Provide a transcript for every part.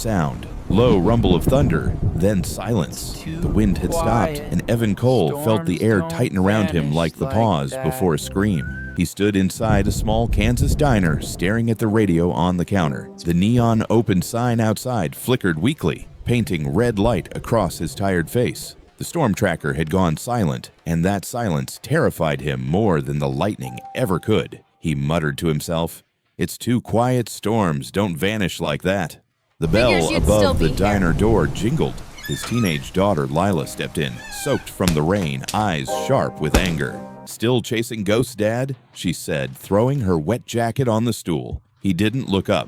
sound, low rumble of thunder, then silence. The wind had stopped, and Evan Cole felt the air tighten around him like the pause before a scream. He stood inside a small Kansas diner, staring at the radio on the counter. The neon open sign outside flickered weakly, painting red light across his tired face. The storm tracker had gone silent, and that silence terrified him more than the lightning ever could. He muttered to himself, "It's too quiet, storms don't vanish like that." The bell above the diner door jingled. His teenage daughter Lila stepped in, soaked from the rain, eyes sharp with anger. "Still chasing ghosts, Dad?" she said, throwing her wet jacket on the stool. He didn't look up.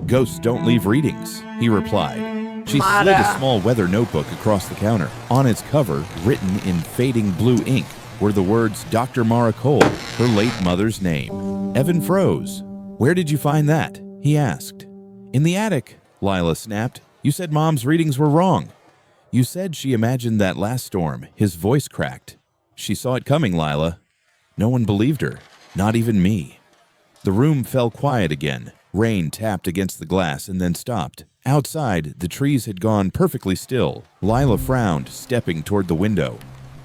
"Ghosts don't leave readings," he replied. She slid a small weather notebook across the counter. On its cover, written in fading blue ink, were the words Dr. Mara Cole, her late mother's name. Evan froze. "Where did you find that?" he asked. "In the attic," Lila snapped. "You said Mom's readings were wrong." "You said she imagined that last storm." His voice cracked. "She saw it coming, Lila." No one believed her, not even me. The room fell quiet again. Rain tapped against the glass and then stopped. Outside, the trees had gone perfectly still. Lila frowned, stepping toward the window.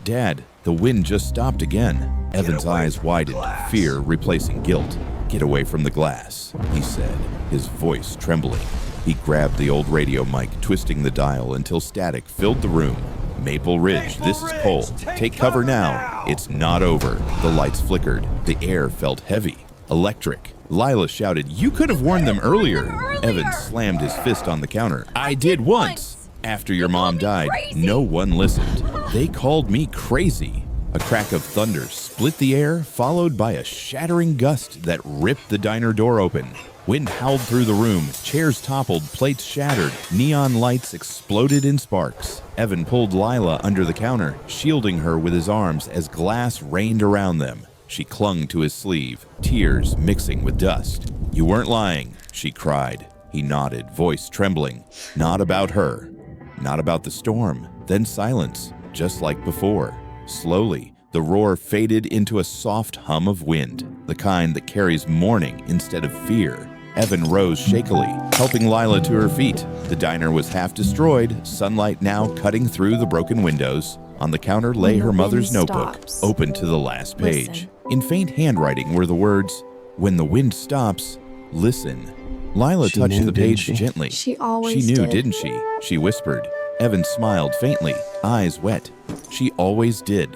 "Dad, the wind just stopped again." Evan's eyes widened, fear replacing guilt. "Get away from the glass," he said, his voice trembling. He grabbed the old radio mic, twisting the dial until static filled the room. "Maple Ridge, this is Cole. Take cover now. It's not over." The lights flickered. The air felt heavy, electric. Lila shouted, "You could have warned them earlier." Evan slammed his fist on the counter. "I did once. After your mom died, no one listened. They called me crazy." A crack of thunder split the air, followed by a shattering gust that ripped the diner door open. Wind howled through the room, chairs toppled, plates shattered, neon lights exploded in sparks. Evan pulled Lila under the counter, shielding her with his arms as glass rained around them. She clung to his sleeve, tears mixing with dust. "You weren't lying," she cried. He nodded, voice trembling. "Not about her. Not about the storm." Then silence, just like before. Slowly, the roar faded into a soft hum of wind, the kind that carries mourning instead of fear. Evan rose shakily, helping Lila to her feet. The diner was half destroyed, sunlight now cutting through the broken windows. On the counter lay her mother's notebook, open to the last page. In faint handwriting were the words, "When the wind stops, listen." Lila touched the page gently. She always She knew, did. didn't she? She whispered. Evan smiled faintly, eyes wet. She always did.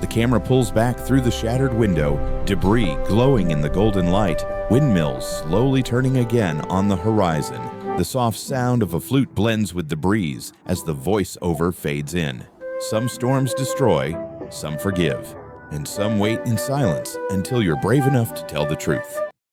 The camera pulls back through the shattered window, debris glowing in the golden light, windmills slowly turning again on the horizon. The soft sound of a flute blends with the breeze as the voice-over fades in. Some storms destroy, some forgive, and some wait in silence until you're brave enough to tell the truth.